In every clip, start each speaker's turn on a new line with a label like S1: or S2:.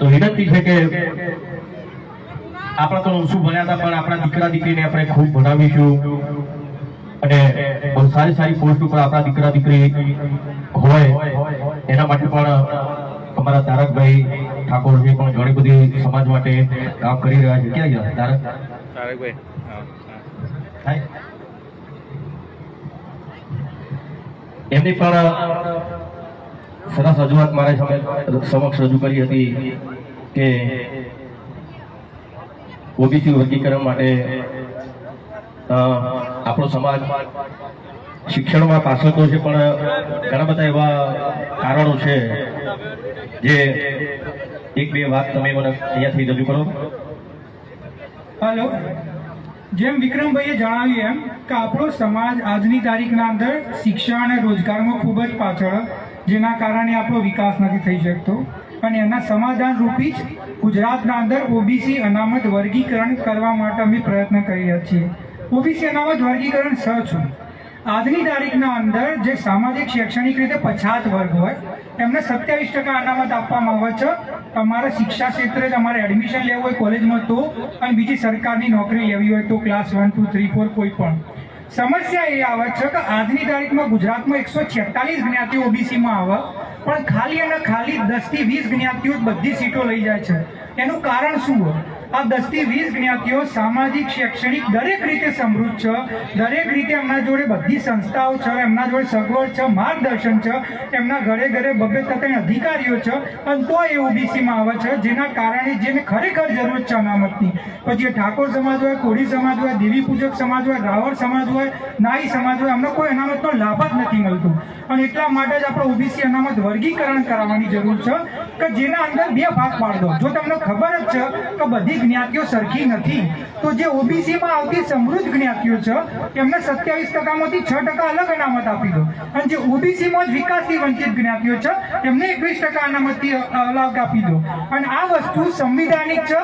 S1: તો વિનંતી છે કે આપણે તો શું ભણ્યા હતા પણ આપણા દીકરા દીકરીને આપણે ખૂબ ભણાવીશું અને બહુ સારી સારી પોસ્ટ ઉપર આપણા દીકરા દીકરી હોય એના માટે પણ અમારા તારકભાઈ ઠાકોરજી પણ ઘણી બધી સમાજ માટે કામ કરી રહ્યા છે. ક્યાં ગયા તારકભાઈ? એમની પણ સરસ રજૂઆત મારે સમક્ષ રજૂ કરી હતી કે ઓબીસી વર્ગીકરણ માટે આપણો સમાજ શિક્ષણમાં પાછળ તો છે પણ ઘણા બધા એવા કારણો છે જે એક બે વાત તમે મને અહીંયાથી રજૂ કરો.
S2: હેલો, જેમ વિક્રમભાઈએ જણાવ્યું એમ કે આપણો સમાજ આજની તારીખના અંદર શિક્ષણ અને રોજગારમાં ખૂબ જ પાછળ, જેના કારણે આપણો વિકાસ નથી થઈ શકતો અને એના સમાધાન રૂપી જ ગુજરાતના અંદર ઓબીસી અનામત વર્ગીકરણ કરવા માટે અમે પ્રયત્ન કરી રહ્યા છીએ. ઓબીસી અનામત વર્ગીકરણ શું? આજની તારીખના અંદર જે સામાજિક શૈક્ષણિક રીતે પછાત વર્ગ હોય એમને 27% અનામત આપવામાં આવે છે. તમારે શિક્ષા ક્ષેત્રે તમારે એડમિશન લેવું હોય કોલેજમાં તો, અને બીજી સરકારની નોકરી લેવી હોય તો ક્લાસ 1, 2, 3, 4 કોઈ પણ. સમસ્યા એ આવે છે કે આજની તારીખમાં ગુજરાતમાં 146 જ્ઞાતિઓ ઓબીસીમાં આવે પણ ખાલી અને ખાલી 10 થી 20 જ્ઞાતિઓ બધી સીટો લઈ જાય છે. એનું કારણ શું હોય? આ 10 થી 20 જ્ઞાતિઓ સામાજિક શૈક્ષણિક દરેક રીતે સમૃદ્ધ છે, દરેક રીતે એમના જોડે બધી સંસ્થાઓ છે, એમના જોડે સગવડ છે, માર્ગદર્શન છે, એમના ઘરે ઘરે બબે તત્ણ અધિકારીઓ છે, અને તો એ ઓબીસીમાં આવે છે, જેના કારણે જેને ખરેખર જરૂર છે અનામતની. પછી ઠાકોર સમાજ હોય, કોળી સમાજ હોય, દેવી પૂજક સમાજ હોય, રાવળ સમાજ હોય, નાઈ સમાજ હોય, અમને કોઈ અનામતનો લાભ જ નથી મળતો. અને એટલા માટે જ આપણે ઓબીસી અનામત વર્ગીકરણ કરાવવાની જરૂર છે કે જેના અંદર બે ભાગ પાડ દો. જો તમને ખબર જ છે કે બધી જ્ઞાતિઓ સરખી નથી, તો જે ઓબીસીમાં આવતી સમૃદ્ધ જ્ઞાતિઓ છે એમને 27%માંથી 6% અલગ અનામત આપી દો, અને જે ઓબીસીમાં જ વિકાસથી વંચિત જ્ઞાતિઓ છે એમને 21% અનામતથી અલગ આપી દો. અને આ વસ્તુ સંવિધાનિક છે.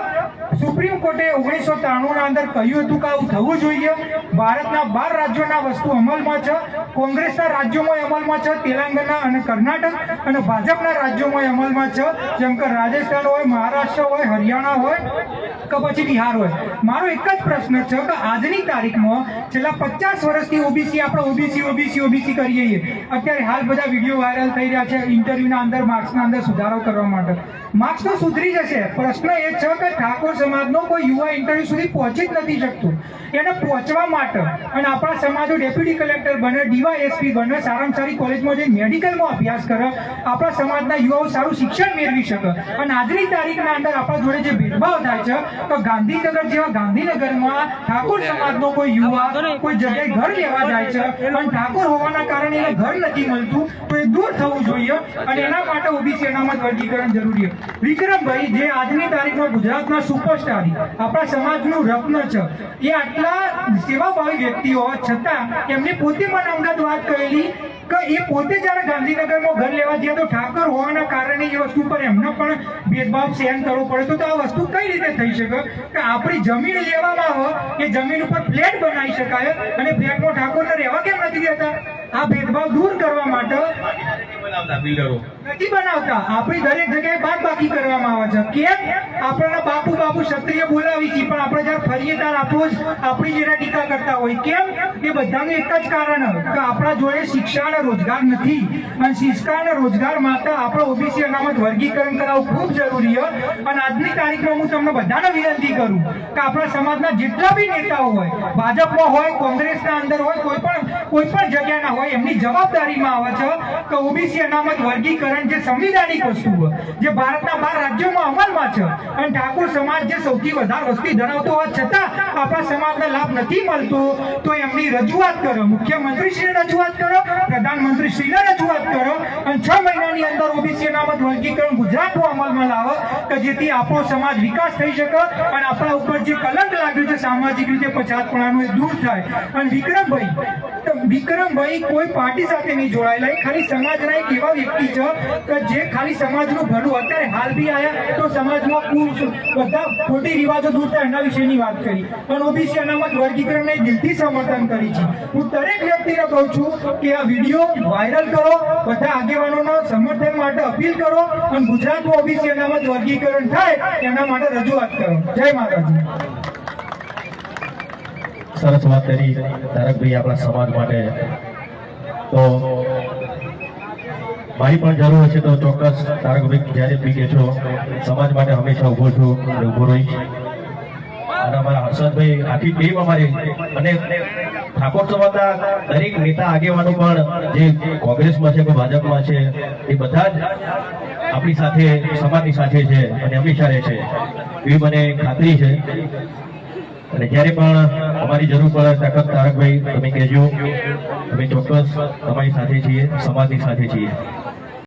S2: સુપ્રીમ કોર્ટે 1993 અંદર કહ્યું હતું કે આવું થવું જોઈએ. ભારતના 12 રાજ્યોના વસ્તુ અમલમાં છે, કોંગ્રેસના રાજ્યોમાં અમલમાં છે, તેલંગાણા અને કર્ણાટક, અને ભાજપના રાજ્યોમાં અમલમાં છે, જેમ કે રાજસ્થાન હોય, મહારાષ્ટ્ર હોય, હરિયાણા હોય કે પછી બિહાર હોય. મારો એક જ પ્રશ્ન છે કે આજની તારીખમાં છેલ્લા 50 વર્ષથી ઓબીસી આપણે ઓબીસી કરીએ છીએ. અત્યારે હાલ બધા વિડીયો વાયરલ થઈ રહ્યા છે ઇન્ટરવ્યુના અંદર માર્ક્સના અંદર સુધારો કરવા માટે. માર્ક્સ તો સુધરી જશે. પ્રશ્ન એ છે કે ઠાકોર સમાજનો કોઈ યુવા ઇન્ટરવ્યુ સુધી પહોંચી જ નથી શકતું. એને પહોંચવા માટે અને આપણા સમાજો ડેપ્યુટી કલેક્ટર બને, ડીવાયએસપી બને, સારામાં સારી કોલેજમાં જઈને મેડિકલમાં અભ્યાસ કરે, આપણા સમાજના યુવાઓ સારું શિક્ષણ મેળવી શકે. અને આજની તારીખના અંદર આપણા જોડે જે ભેદભાવ થાય છે તો ગાંધીનગર જેવા ગાંધીનગરમાં ઠાકોર સમાજનો કોઈ યુવા કોઈ જગ્યાએ ઘર લેવા જાય છે અને ઠાકોર હોવાના કારણે એને ઘર નથી મળતું, તો એ દૂર થવું જોઈએ અને એના માટે ઓબીસી અનામત વર્ગીકરણ જરૂરી છે. વિક્રમભાઈ જે આજની તારીખમાં ગુજરાતના સુપરસ્ટાર, આપણા સમાજનું રત્ન છે, એ આટલા સેવાભાવી વ્યક્તિઓ હોવા છતાં એમને પોતે મને અમદાવાદ વાત કરેલી કે એ પોતે જ્યારે ગાંધીનગરમાં ઘર લેવા ગયા તો ઠાકોર હોવાના કારણે એ વસ્તુ પર એમને પણ ભેદભાવ સહન કરવો પડે. તો આ વસ્તુ કઈ રીતે થઈ શકે કે આપણી જમીન લેવામાં હોય એ જમીન ઉપર ફ્લેટ બનાવી શકાય અને ફ્લેટમાં ઠાકોરને રહેવા કેમ નથી દેતા? આ ભેદભાવ દૂર કરવા માટે નથી બનાવતા. આપણી દરેક જગ્યાએ બાદબાકી કરવામાં આવે છે. કેમ? આપણને બાપુ ક્ષત્રિય બોલાવી છે પણ આપણે જયારે ફરીએ ત્યારે આપણી જેના ટીકા કરતા હોય. કેમ? એ બધાનું એક જ કારણ કે આપણા જોડે શિક્ષા અને રોજગાર નથી, અને શિક્ષા અને રોજગાર માટે આપણે ઓબીસી અનામત વર્ગીકરણ કરાવવું ખૂબ જરૂરી છે. અને આજની તારીખમાં હું તમને બધાને વિનંતી કરું કે આપણા સમાજના જેટલા બી નેતાઓ હોય, ભાજપમાં હોય, કોંગ્રેસના અંદર હોય, કોઈ પણ જગ્યાના હોય, એમની જવાબદારીમાં આવે છે કે ઓબીસી અનામત વર્ગીકરણ જે સંવિધાનિક વસ્તુ હોય, જે ભારતના 12 રાજ્યોમાં અમલમાં છે, અને ઠાકોર સમાજ જે સૌથી વધારે વસ્તી ધરાવતો હોવા છતાં આપણા સમાજને લાભ નથી મળતો, તો એમની રજૂઆત કરો, મુખ્યમંત્રીશ્રીને રજૂઆત કરો, પ્રધાનમંત્રીશ્રીને રજૂઆત કરો, અને 6 મહિનાની અંદર ઓબીસી અનામત વર્ગીકરણ ગુજરાતમાં અમલમાં લાવો કે જેથી આપણો સમાજ વિકાસ થઈ શકે અને આપણા ઉપર જે કલંક લાગ્યું છે સામાજિક રીતે પછાતપણાનું એ દૂર થાય. અને વિક્રમભાઈ કોઈ પાર્ટી સાથે નહીં જોડાયેલા, ખાલી સમાજના એક એવા વ્યક્તિ છે કે જે ખાલી સમાજનું ભલું, અત્યારે હાલ બી આયા તો સમાજમાં બધા ખોટી રિવાજો દૂર થાય એના વિશેની વાત કરી અને ઓબીસી અનામત વર્ગીકરણને દિલથી સમર્થન કરી છે. હું દરેક વ્યક્તિને કહું છું કે આ વિડીયો વાયરલ કરો, બધા આગેવાનોના સમર્થન માટે અપીલ કરો અને ગુજરાતમાં ઓબીસી અનામત વર્ગીકરણ થાય એના માટે રજૂઆત કરો. જય માતાજી.
S1: સરસ વાત કરી તારકભાઈ આપણા સમાજ માટે. તો મારી પણ જરૂર હશે તો ચોક્કસ તારકભાઈ જ્યારે બી કહેશો સમાજ માટે હંમેશા ઊભો છું અને ઊભો રહીશ. અને અમારા હર્ષદભાઈ આખી ટીમ અમારી અને ઠાકોર સમાજના દરેક નેતા આગેવાનો પણ જે કોંગ્રેસમાં છે કે ભાજપમાં છે એ બધા જ આપણી સાથે સમાજની સાથે છે અને હંમેશા રહે છે એવી મને ખાતરી છે. અને જ્યારે પણ અમારી જરૂર પડે તાકત તારકભાઈ તમે કહેજો, અમે ચોક્કસ તમારી સાથે છીએ, સમાજની સાથે છીએ.